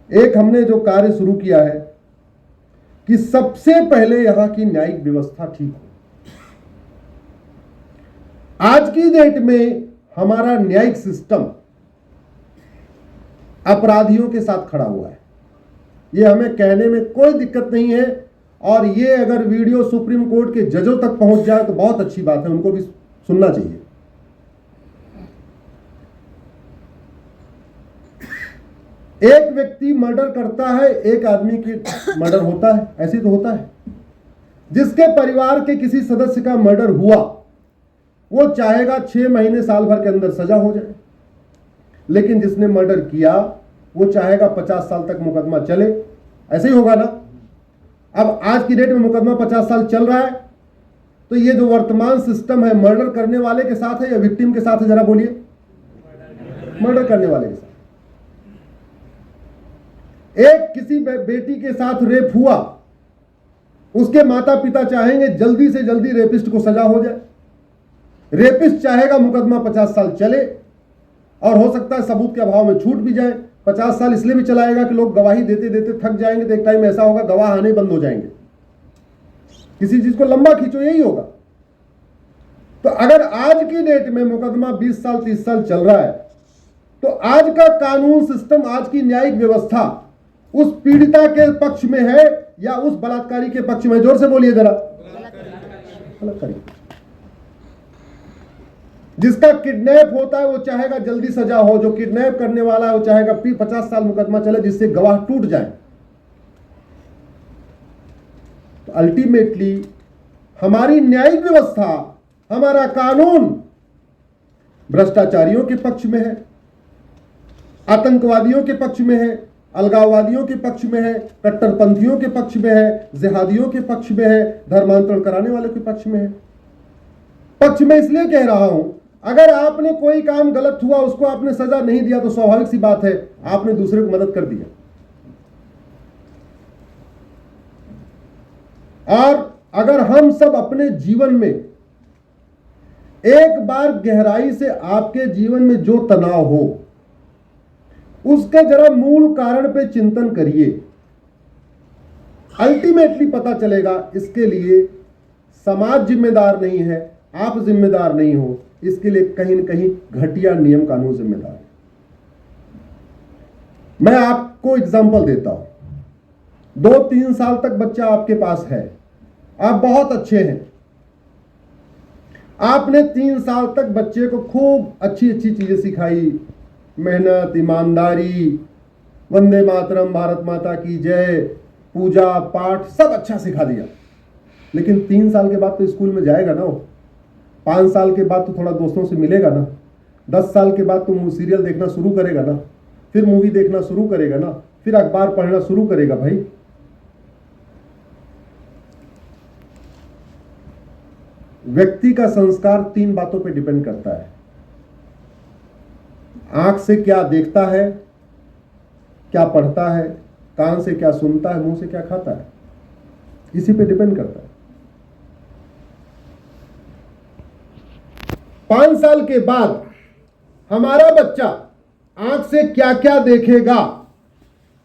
एक हमने जो कार्य शुरू किया है कि सबसे पहले यहां की न्यायिक व्यवस्था ठीक हो। आज की डेट में हमारा न्यायिक सिस्टम अपराधियों के साथ खड़ा हुआ है, ये हमें कहने में कोई दिक्कत नहीं है। और ये अगर वीडियो सुप्रीम कोर्ट के जजों तक पहुंच जाए तो बहुत अच्छी बात है, उनको भी सुनना चाहिए। एक व्यक्ति मर्डर करता है, एक आदमी की मर्डर होता है, ऐसे तो होता है। जिसके परिवार के किसी सदस्य का मर्डर हुआ वो चाहेगा 6 महीने साल भर के अंदर सजा हो जाए, लेकिन जिसने मर्डर किया वो चाहेगा 50 साल तक मुकदमा चले। ऐसे ही होगा ना। अब आज की डेट में मुकदमा 50 साल चल रहा है, तो ये जो वर्तमान सिस्टम है मर्डर करने वाले के साथ है या विक्टिम के साथ है? जरा बोलिए। मर्डर करने वाले के साथ। एक किसी बेटी के साथ रेप हुआ, उसके माता पिता चाहेंगे जल्दी से जल्दी रेपिस्ट को सजा हो जाए। रेपिस्ट चाहेगा मुकदमा 50 साल चले, और हो सकता है सबूत के अभाव में छूट भी जाए। 50 साल इसलिए भी चलाएगा कि लोग गवाही देते देते थक जाएंगे, तो एक टाइम ऐसा होगा गवाह आने बंद हो जाएंगे। किसी चीज को लंबा खींचो, यही होगा। तो अगर आज की डेट में मुकदमा 20 साल 30 साल चल रहा है, तो आज का कानून सिस्टम, आज की न्यायिक व्यवस्था उस पीड़िता के पक्ष में है या उस बलात्कारी के पक्ष में? जोर से बोलिए जरा। बलात्कारी। जिसका किडनैप होता है वो चाहेगा जल्दी सजा हो, जो किडनैप करने वाला है वो चाहेगा 50 साल मुकदमा चले जिससे गवाह टूट जाए। तो अल्टीमेटली हमारी न्यायिक व्यवस्था, हमारा कानून भ्रष्टाचारियों के पक्ष में है, आतंकवादियों के पक्ष में है, अलगाववादियों के पक्ष में है, कट्टरपंथियों के पक्ष में है, जिहादियों के पक्ष में है, धर्मांतरण कराने वालों के पक्ष में है। पक्ष में इसलिए कह रहा हूं, अगर आपने कोई काम गलत हुआ, उसको आपने सजा नहीं दिया, तो स्वाभाविक सी बात है आपने दूसरे को मदद कर दिया। और अगर हम सब अपने जीवन में एक बार गहराई से आपके जीवन में जो तनाव हो उसके जरा मूल कारण पे चिंतन करिए, अल्टीमेटली पता चलेगा इसके लिए समाज जिम्मेदार नहीं है, आप जिम्मेदार नहीं हो, इसके लिए कहीं न कहीं घटिया नियम कानून जिम्मेदार है। मैं आपको एग्जांपल देता हूं। 2-3 साल तक बच्चा आपके पास है, आप बहुत अच्छे हैं, आपने 3 साल तक बच्चे को खूब अच्छी अच्छी चीजें सिखाई, मेहनत, ईमानदारी, वंदे मातरम, भारत माता की जय, पूजा पाठ सब अच्छा सिखा दिया। लेकिन 3 साल के बाद तो स्कूल में जाएगा ना, 5 साल के बाद तो थोड़ा दोस्तों से मिलेगा ना, 10 साल के बाद तो सीरियल देखना शुरू करेगा ना, फिर मूवी देखना शुरू करेगा ना, फिर अखबार पढ़ना शुरू करेगा। भाई व्यक्ति का संस्कार 3 बातों पे डिपेंड करता है। आंख से क्या देखता है, क्या पढ़ता है, कान से क्या सुनता है, मुंह से क्या खाता है, इसी पे डिपेंड करता है। 5 साल के बाद हमारा बच्चा आंख से क्या क्या देखेगा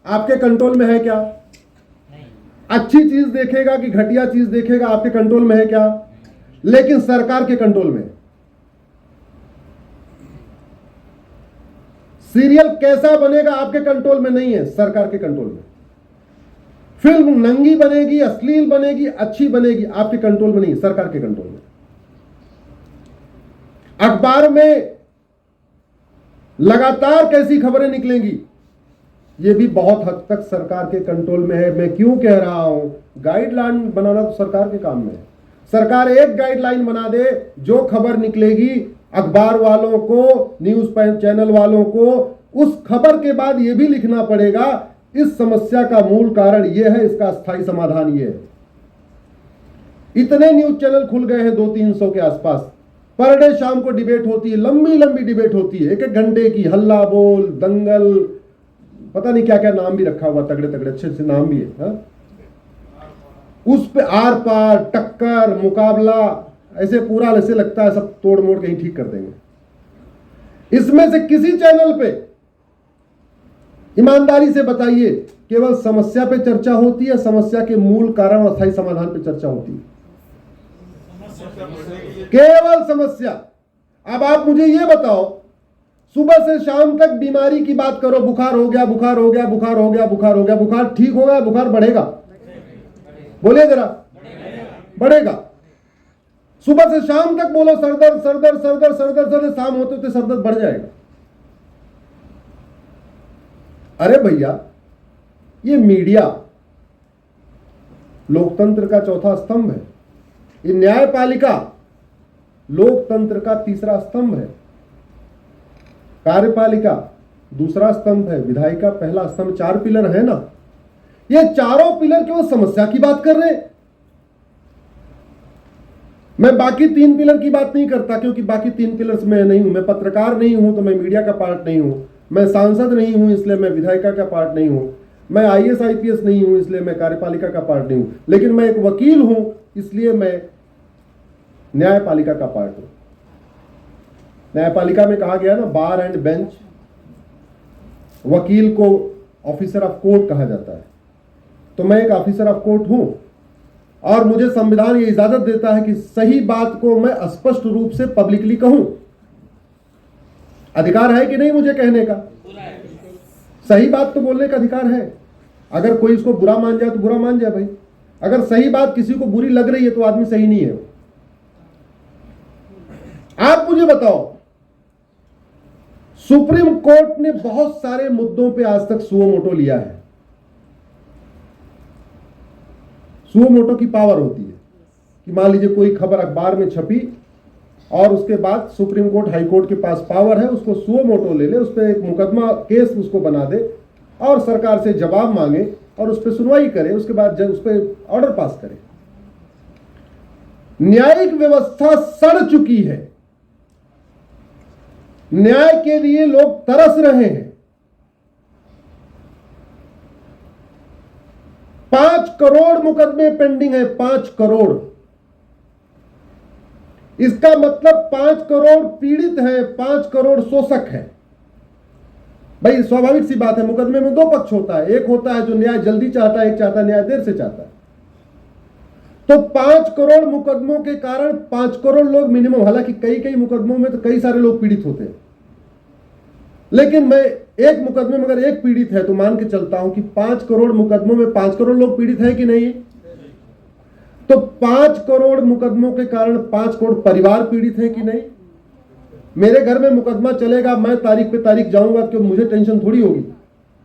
आपके कंट्रोल में है क्या? अच्छी चीज देखेगा कि घटिया चीज देखेगा आपके कंट्रोल में है क्या? लेकिन सरकार के कंट्रोल में। सीरियल कैसा बनेगा आपके कंट्रोल में नहीं है, सरकार के कंट्रोल में। फिल्म नंगी बनेगी, अश्लील बनेगी, अच्छी बनेगी, आपके कंट्रोल में नहीं, सरकार के कंट्रोल में। अखबार में लगातार कैसी खबरें निकलेंगी, ये भी बहुत हद तक सरकार के कंट्रोल में है। मैं क्यों कह रहा हूं, गाइडलाइन बनाना तो सरकार के काम में है। सरकार एक गाइडलाइन बना दे, जो खबर निकलेगी अखबार वालों को, न्यूज चैनल वालों को उस खबर के बाद यह भी लिखना पड़ेगा इस समस्या का मूल कारण यह है, इसका स्थायी समाधान यह है। इतने न्यूज चैनल खुल गए हैं 200-300 के आसपास, पर डे शाम को डिबेट होती है, लंबी लंबी डिबेट होती है, 1-1 घंटे की, हल्ला बोल, दंगल, पता नहीं क्या क्या नाम भी रखा हुआ, तगड़े तगड़े अच्छे अच्छे नाम भी है, हा? उस पे आर पार टक्कर मुकाबला, ऐसे पूरा ऐसे लगता है सब तोड़ मोड़ कहीं ठीक कर देंगे। इसमें से किसी चैनल पे ईमानदारी से बताइए, केवल समस्या पे चर्चा होती है, समस्या के मूल कारण और स्थायी समाधान पे चर्चा होती है? केवल समस्या। अब आप मुझे ये बताओ, सुबह से शाम तक बीमारी की बात करो, बुखार हो गया, बुखार हो गया, बुखार हो गया, बुखार हो गया, बुखार ठीक होगा, बुखार बढ़ेगा? बोलिए जरा, बढ़ेगा। सुबह से शाम तक बोलो सरदर्द सरदर्द सरदर्द सरदर्द सरदर्द, शाम होते होते सरदर्द बढ़ जाएगा। अरे भैया, ये मीडिया लोकतंत्र का चौथा स्तंभ है, ये न्यायपालिका लोकतंत्र का तीसरा स्तंभ है, कार्यपालिका दूसरा स्तंभ है, विधायिका पहला स्तंभ, 4 पिलर है ना। ये चारों पिलर केवल समस्या की बात कर रहे हैं। मैं बाकी 3 पिलर की बात नहीं करता, क्योंकि बाकी 3 पिलर्स में नहीं हूं। मैं पत्रकार नहीं हूं तो मैं मीडिया का पार्ट नहीं हूं, मैं सांसद नहीं हूं इसलिए मैं विधायिका का पार्ट नहीं हूं, मैं IAS IPS नहीं हूं इसलिए मैं कार्यपालिका का पार्ट नहीं हूं, लेकिन मैं एक वकील हूं इसलिए मैं न्यायपालिका का पार्ट हूं। न्यायपालिका में कहा गया ना, बार एंड बेंच, वकील को ऑफिसर ऑफ कोर्ट कहा जाता है, तो मैं एक ऑफिसर ऑफ कोर्ट हूं और मुझे संविधान ये इजाजत देता है कि सही बात को मैं स्पष्ट रूप से पब्लिकली कहूं। अधिकार है कि नहीं मुझे कहने का? सही बात तो बोलने का अधिकार है। अगर कोई इसको बुरा मान जाए तो बुरा मान जाए भाई, अगर सही बात किसी को बुरी लग रही है तो आदमी सही नहीं है। आप मुझे बताओ, सुप्रीम कोर्ट ने बहुत सारे मुद्दों पे आज तक सुओ मोटो लिया है। सुओ मोटो की पावर होती है कि मान लीजिए कोई खबर अखबार में छपी और उसके बाद सुप्रीम कोर्ट हाई कोर्ट के पास पावर है, उसको सुओ मोटो ले ले, उस पर एक मुकदमा केस उसको बना दे और सरकार से जवाब मांगे और उस पर सुनवाई करे, उसके बाद जब उस पर ऑर्डर पास करे। न्यायिक व्यवस्था सड़ चुकी है, न्याय के लिए लोग तरस रहे हैं। 5 करोड़ मुकदमे पेंडिंग है, 5 करोड़। इसका मतलब 5 करोड़ पीड़ित हैं, 5 करोड़ शोषक हैं। भाई स्वाभाविक सी बात है, मुकदमे में 2 पक्ष होता है, एक होता है जो न्याय जल्दी चाहता है, एक चाहता है न्याय देर से चाहता है। तो 5 करोड़ मुकदमों के कारण 5 करोड़ लोग मिनिमम, हालांकि कई मुकदमों में तो कई सारे लोग पीड़ित होते हैं, लेकिन मैं एक मुकदमे में अगर एक पीड़ित है तो मान के चलता हूं कि 5 करोड़ मुकदमों में 5 करोड़ लोग पीड़ित हैं कि नहीं? तो 5 करोड़ मुकदमों के कारण 5 करोड़ परिवार पीड़ित हैं कि नहीं? मेरे घर में मुकदमा चलेगा, मैं तारीख पे तारीख जाऊंगा तो मुझे टेंशन थोड़ी होगी,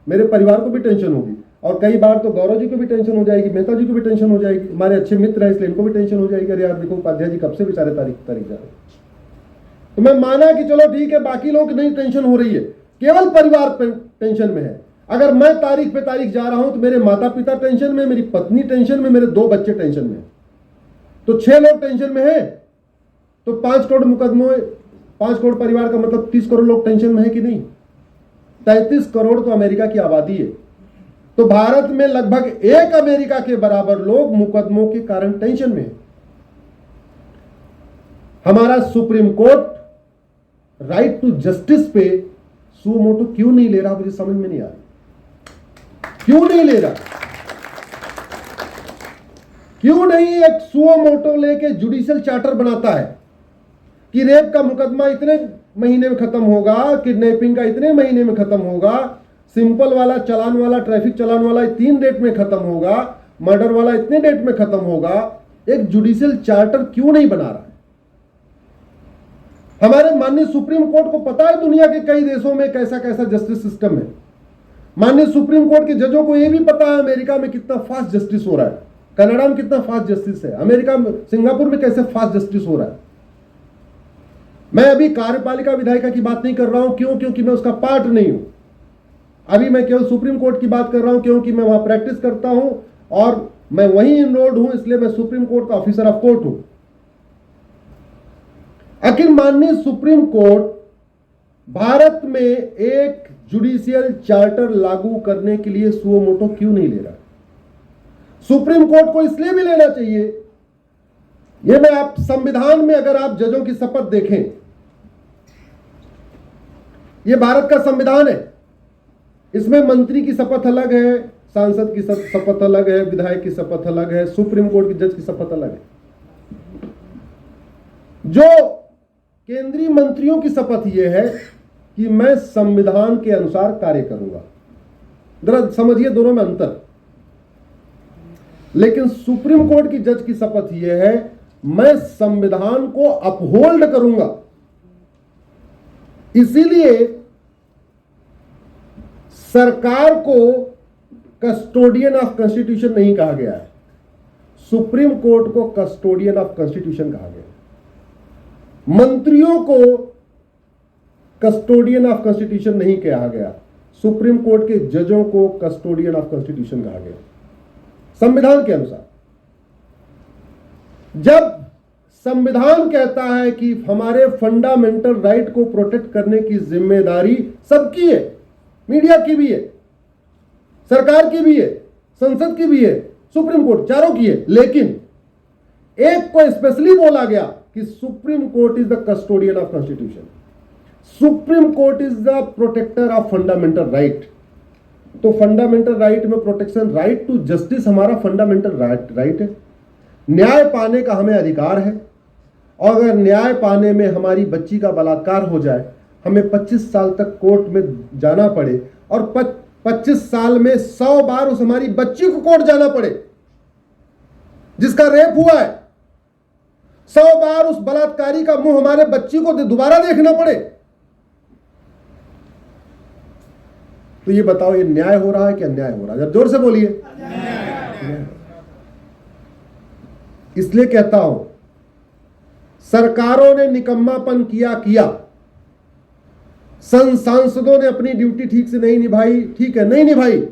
मेरे परिवार को भी टेंशन होगी, और कई बार तो गौरव जी को भी टेंशन हो जाएगी, मेहता जी को भी टेंशन हो जाएगी, हमारे अच्छे मित्र हैं इसलिए इनको भी टेंशन हो जाएगी, अरे यार देखो उपाध्याय जी कब से बेचारे तारीख जा रहे हैं। तो मैं माना कि चलो ठीक है, बाकी लोग नहीं टेंशन हो रही है, केवल परिवार टेंशन में है। अगर मैं तारीख पे तारीख जा रहा हूं तो मेरे माता पिता टेंशन में, मेरी पत्नी टेंशन में, मेरे 2 बच्चे टेंशन में, तो 6 लोग टेंशन में है। तो 5 करोड़ मुकदमों, 5 करोड़ परिवार का मतलब 30 करोड़ लोग टेंशन में है कि नहीं? 33 करोड़ तो अमेरिका की आबादी है, तो भारत में लगभग 1 अमेरिका के बराबर लोग मुकदमों के कारण टेंशन में है। हमारा supreme court right to justice पे सुओ मोटो क्यों नहीं ले रहा, मुझे समझ में नहीं आ रहा। क्यों नहीं ले रहा? क्यों नहीं एक सुओ मोटो लेके जुडिशियल चार्टर बनाता है कि रेप का मुकदमा इतने महीने में खत्म होगा, किडनैपिंग का इतने महीने में खत्म होगा, सिंपल वाला चालान वाला, ट्रैफिक चालान वाला 3 डेट में खत्म होगा, मर्डर वाला इतने डेट में खत्म होगा। एक जुडिशियल चार्टर क्यों नहीं बना रहा है? हमारे माननीय सुप्रीम कोर्ट को पता है दुनिया के कई देशों में कैसा कैसा जस्टिस सिस्टम है। माननीय सुप्रीम कोर्ट के जजों को यह भी पता है अमेरिका में कितना फास्ट जस्टिस हो रहा है, कनाडा में कितना फास्ट जस्टिस है, अमेरिका में, सिंगापुर में कैसे फास्ट जस्टिस हो रहा है। मैं अभी कार्यपालिका विधायिका की बात नहीं कर रहा हूं, क्यों? क्योंकि मैं उसका पार्ट नहीं हूं। अभी मैं केवल सुप्रीम कोर्ट की बात कर रहा हूं, क्योंकि मैं वहां प्रैक्टिस करता हूं और मैं वहीं इनरोल्ड हूं, इसलिए मैं सुप्रीम कोर्ट का ऑफिसर ऑफ कोर्ट हूं। आखिर माननीय सुप्रीम कोर्ट भारत में एक जुडिशियल चार्टर लागू करने के लिए सुओ मोटो क्यों नहीं ले रहा? सुप्रीम कोर्ट को इसलिए भी लेना चाहिए, यह मैं आप संविधान में अगर आप जजों की शपथ देखें, यह भारत का संविधान है, इसमें मंत्री की शपथ अलग है, सांसद की शपथ अलग है, विधायक की शपथ अलग है, सुप्रीम कोर्ट के जज की शपथ अलग है। जो केंद्रीय मंत्रियों की शपथ यह है कि मैं संविधान के अनुसार कार्य करूंगा। जरा समझिए दोनों में अंतर। लेकिन सुप्रीम कोर्ट की जज की शपथ यह है, मैं संविधान को अपहोल्ड करूंगा। इसीलिए सरकार को कस्टोडियन ऑफ कॉन्स्टिट्यूशन नहीं कहा गया है, सुप्रीम कोर्ट को कस्टोडियन ऑफ कॉन्स्टिट्यूशन कहा गया है। मंत्रियों को कस्टोडियन ऑफ कॉन्स्टिट्यूशन नहीं कहा गया, सुप्रीम कोर्ट के जजों को कस्टोडियन ऑफ कॉन्स्टिट्यूशन कहा गया संविधान के अनुसार। जब संविधान कहता है कि हमारे फंडामेंटल राइट को प्रोटेक्ट करने की जिम्मेदारी सबकी है, मीडिया की भी है, सरकार की भी है, संसद की भी है, सुप्रीम कोर्ट, चारों की है, लेकिन एक को स्पेशली बोला गया कि supreme court is the custodian of constitution, supreme court is the protector of fundamental right. तो फंडामेंटल राइट में प्रोटेक्शन, राइट टू जस्टिस हमारा फंडामेंटल राइट है, न्याय पाने का हमें अधिकार है। और अगर न्याय पाने में हमारी बच्ची का बलात्कार हो जाए, हमें 25 साल तक कोर्ट में जाना पड़े और 25 साल में 100 बार उस हमारी बच्ची को कोर्ट जाना पड़े जिसका रेप हुआ है, 100 बार उस बलात्कारी का मुंह हमारे बच्ची को दोबारा देखना पड़े, तो ये बताओ ये न्याय हो रहा है कि अन्याय हो रहा है? जब जोर से बोलिए। इसलिए कहता हूं, सरकारों ने निकम्मापन किया, सांसदों ने अपनी ड्यूटी ठीक से नहीं निभाई, ठीक है नहीं निभाई,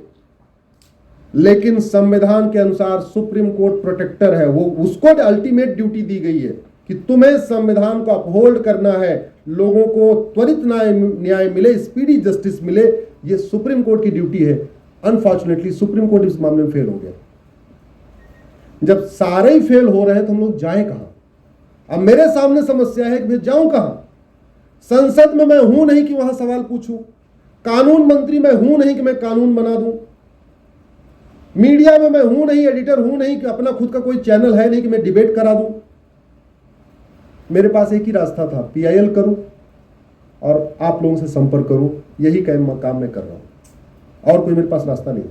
लेकिन संविधान के अनुसार सुप्रीम कोर्ट प्रोटेक्टर है, वो उसको अल्टीमेट ड्यूटी दी गई है कि तुम्हें संविधान को अपहोल्ड करना है, लोगों को त्वरित न्याय मिले, स्पीडी जस्टिस मिले, ये सुप्रीम कोर्ट की ड्यूटी है। अनफॉर्चुनेटली सुप्रीम कोर्ट इस मामले में फेल हो गया। जब सारे ही फेल हो रहे हैं तो हम लोग जाएं कहां? अब मेरे सामने समस्या है कि मैं जाऊं कहां? संसद में मैं हूं नहीं कि वहां सवाल पूछूं, कानून मंत्री मैं हूं नहीं कि मैं कानून बना दूं, मीडिया में मैं हूं नहीं, एडिटर हूं नहीं कि अपना खुद का कोई चैनल है नहीं कि मैं डिबेट करा दूं। मेरे पास एक ही रास्ता था, PIL करूं और आप लोगों से संपर्क करूं, यही काम मैं कर रहा हूं, और कोई मेरे पास रास्ता नहीं।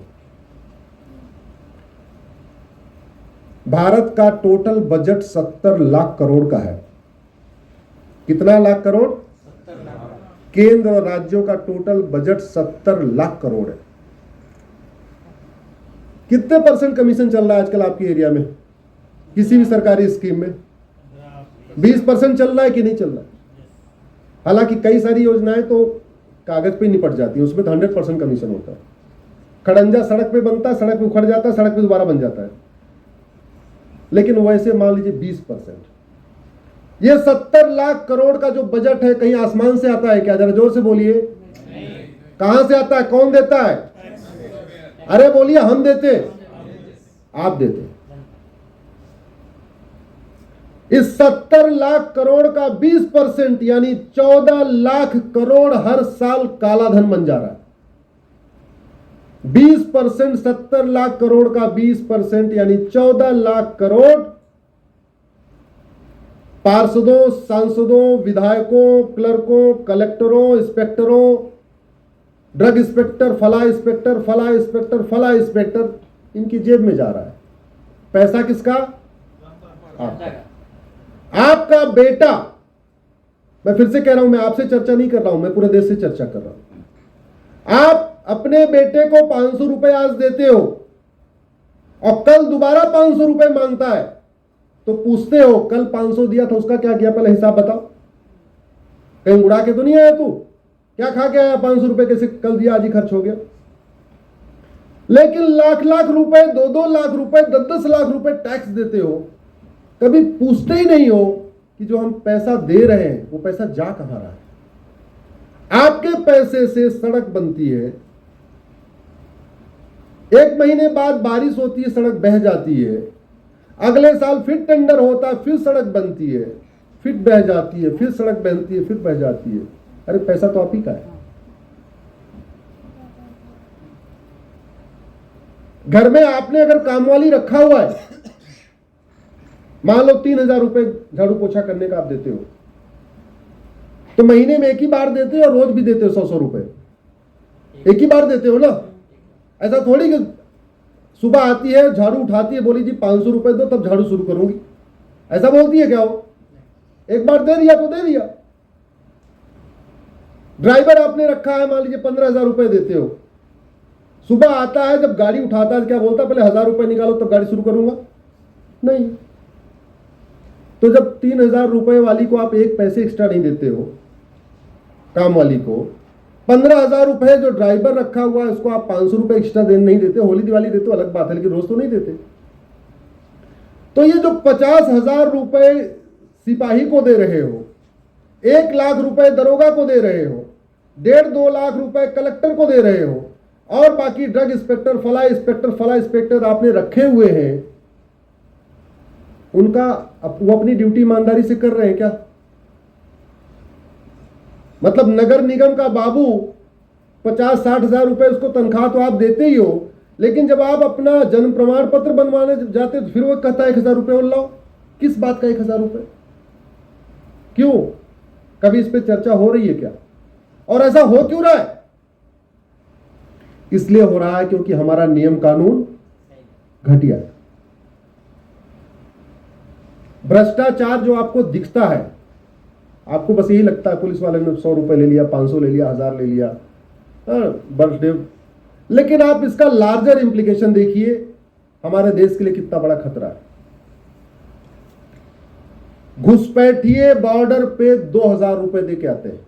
भारत का टोटल बजट 70 लाख करोड़ का है। कितना लाख करोड़? 70 लाख। केंद्र और राज्यों का टोटल बजट 70 लाख करोड़ है। कितने % कमीशन चल रहा है आजकल आपके एरिया में किसी भी सरकारी स्कीम में? 20% चल रहा है कि नहीं चल रहा है? हालांकि कई सारी योजनाएं तो कागज पे निपट जाती है, उसमें तो 100% कमीशन होता है। खड़ंजा सड़क पे बनता है, सड़क पे उखड़ जाता है, सड़क पे दोबारा बन जाता है, लेकिन वैसे मान लीजिए 20%। ये 70 लाख करोड़ का जो बजट है, कहीं आसमान से आता है क्या? जरा जोर से बोलिए। कहां से आता है? कौन देता है? अरे बोलिए। हम देते, आप देते। इस 70 लाख करोड़ का 20% यानी 14 लाख करोड़ हर साल काला धन बन जा रहा है। 20%, 70 लाख करोड़ का 20% यानी 14 लाख करोड़ पार्षदों, सांसदों, विधायकों, क्लर्कों, कलेक्टरों, इंस्पेक्टरों, ड्रग इंस्पेक्टर, फला इंस्पेक्टर, फला इंस्पेक्टर, फला इंस्पेक्टर, इनकी जेब में जा रहा है। पैसा किसका? आपका। आपका बेटा, मैं फिर से कह रहा हूं, मैं आपसे चर्चा नहीं कर रहा हूं, मैं पूरे देश से चर्चा कर रहा हूं। आप अपने बेटे को 500 रुपए आज देते हो और कल दोबारा 500 रुपए मांगता है, तो पूछते हो कल 500 दिया था, उसका क्या किया? पहले हिसाब बताओ। कहीं उड़ा के तो नहीं आया तू? क्या खा के आया? 500 रुपए कैसे कल दिया, आज ही खर्च हो गया। लेकिन लाख लाख रुपए, 2-2 लाख रुपए, 10-10 लाख रुपए टैक्स देते हो, कभी पूछते ही नहीं हो कि जो हम पैसा दे रहे हैं वो पैसा जा कहां रहा है। आपके पैसे से सड़क बनती है, 1 महीने बाद बारिश होती है, सड़क बह जाती है, अगले साल फिर टेंडर होता है, फिर सड़क बनती है, फिर बह जाती है, फिर सड़क बनती है, फिर बह जाती है। अरे पैसा तो आप ही का है। घर में आपने अगर कामवाली रखा हुआ है, मान लो 3,000 रुपए झाड़ू पोछा करने का आप देते हो, तो महीने में एक ही बार देते हो और रोज भी देते हो 100-100 रुपए, एक ही बार देते हो ना। ऐसा थोड़ी कि सुबह आती है झाड़ू उठाती है, बोली जी 500 रुपए दो तब झाड़ू शुरू करूंगी, ऐसा बोलती है क्या? वो एक बार दे दिया तो दे दिया। ड्राइवर आपने रखा है, मान लीजिए 15,000 रुपए देते हो, सुबह आता है जब गाड़ी उठाता है क्या बोलता है पहले 1,000 रुपए निकालो तब गाड़ी शुरू करूंगा? नहीं। तो जब 3,000 रुपए वाली को आप एक पैसे एक्स्ट्रा नहीं देते हो, काम वाली को 15,000 रुपए जो ड्राइवर रखा हुआ है उसको आप 500 रुपए एक्स्ट्रा नहीं देते, होली दिवाली देते हो अलग बात है, लेकिन रोज तो नहीं देते। तो ये जो 50,000 रुपए सिपाही को दे रहे हो, 1 लाख रुपए दरोगा को दे रहे हो, 1.5-2 लाख रुपए कलेक्टर को दे रहे हो, और बाकी ड्रग इंस्पेक्टर, फला इंस्पेक्टर आपने रखे हुए हैं, उनका वो अपनी ड्यूटी ईमानदारी से कर रहे हैं क्या? मतलब नगर निगम का बाबू 50-60 हजार रुपए उसको तनख्वाह तो आप देते ही हो, लेकिन जब आप अपना जन्म प्रमाण पत्र बनवाने जाते तो फिर वो कहता है 1,000 रुपए और लाओ। किस बात का 1,000 रुपए? क्यों? कभी इस पे चर्चा हो रही है क्या? और ऐसा हो क्यों रहा है? इसलिए हो रहा है क्योंकि हमारा नियम कानून घटिया है। भ्रष्टाचार जो आपको दिखता है, आपको बस यही लगता है पुलिस वाले ने 100 रुपए ले लिया, 500 ले लिया, 1,000 ले लिया, बर्थडे। लेकिन आप इसका लार्जर इंप्लीकेशन देखिए, हमारे देश के लिए कितना बड़ा खतरा है। घुसपैठिए बॉर्डर पे 2,000 रुपए दे के आते हैं।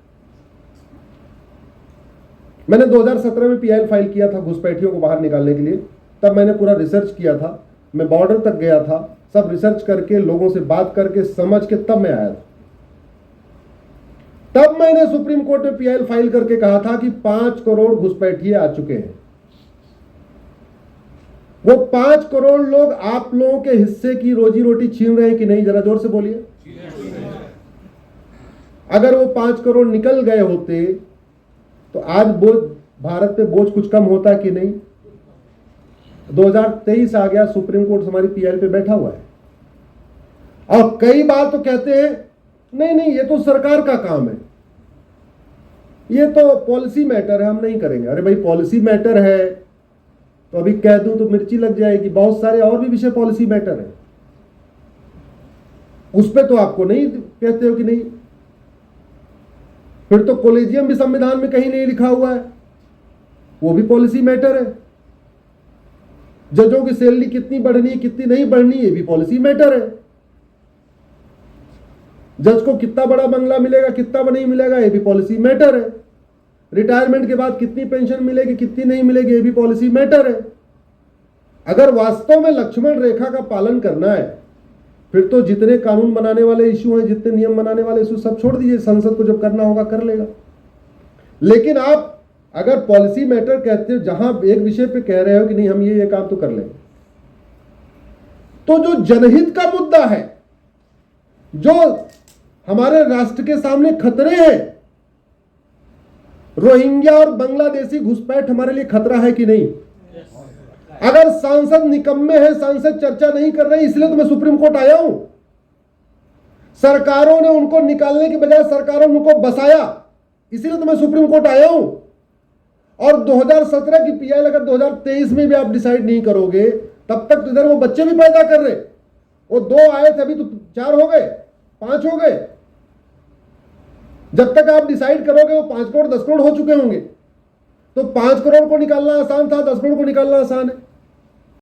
मैंने 2017 में पीआईएल फाइल किया था घुसपैठियों को बाहर निकालने के लिए, तब मैंने पूरा रिसर्च किया था, मैं बॉर्डर तक गया था, सब रिसर्च करके लोगों से बात करके समझ के तब मैं आया था। तब मैंने सुप्रीम कोर्ट में पीआईएल फाइल करके कहा था कि 5 करोड़ घुसपैठिए आ चुके हैं। वो 5 करोड़ लोग आप लोगों के हिस्से की रोजी रोटी छीन रहे हैं कि नहीं? जरा जोर से बोलिए। अगर वो 5 करोड़ निकल गए होते तो आज बोझ भारत पे बोझ कुछ कम होता कि नहीं? 2023 आ गया, सुप्रीम कोर्ट हमारी पीआईएल पे बैठा हुआ है, और कई बार तो कहते हैं नहीं नहीं ये तो सरकार का काम है, ये तो पॉलिसी मैटर है, हम नहीं करेंगे। अरे भाई पॉलिसी मैटर है तो अभी कह दूं तो मिर्ची लग जाएगी। बहुत सारे और भी विषय पॉलिसी मैटर है, उस पर तो आपको नहीं कहते हो कि नहीं। फिर तो कॉलेजियम भी संविधान में कहीं नहीं लिखा हुआ है, वो भी पॉलिसी मैटर है। जजों की सैलरी कितनी बढ़नी है कितनी नहीं बढ़नी, ये भी पॉलिसी मैटर है। जज को कितना बड़ा बंगला मिलेगा कितना नहीं मिलेगा, ये भी पॉलिसी मैटर है। रिटायरमेंट के बाद कितनी पेंशन मिलेगी कितनी नहीं मिलेगी, ये भी पॉलिसी मैटर है। अगर वास्तव में लक्ष्मण रेखा का पालन करना है, फिर तो जितने कानून बनाने वाले इशू हैं, जितने नियम बनाने वाले इशू, सब छोड़ दीजिए, संसद को जब करना होगा कर लेगा। लेकिन आप अगर पॉलिसी मैटर कहते हो, जहां एक विषय पे कह रहे हो कि नहीं हम ये काम तो कर लेंगे, तो जो जनहित का मुद्दा है, जो हमारे राष्ट्र के सामने खतरे हैं, रोहिंग्या और बांग्लादेशी घुसपैठ हमारे लिए खतरा है कि नहीं? अगर सांसद निकम्मे हैं, सांसद चर्चा नहीं कर रहे, इसलिए तो मैं सुप्रीम कोर्ट आया हूं। सरकारों ने उनको निकालने के बजाय सरकारों ने उनको बसाया, इसीलिए तो मैं सुप्रीम कोर्ट आया हूं। और 2017 की पीआईएल अगर 2023 में भी आप डिसाइड नहीं करोगे, तब तक तो इधर वो बच्चे भी पैदा कर रहे, वो 2 आए थे अभी तो 4 हो गए 5 हो गए। जब तक आप डिसाइड करोगे वो 5 करोड़ 10 करोड़ हो चुके होंगे। तो 5 करोड़ को निकालना आसान था, 10 करोड़ को निकालना आसान है।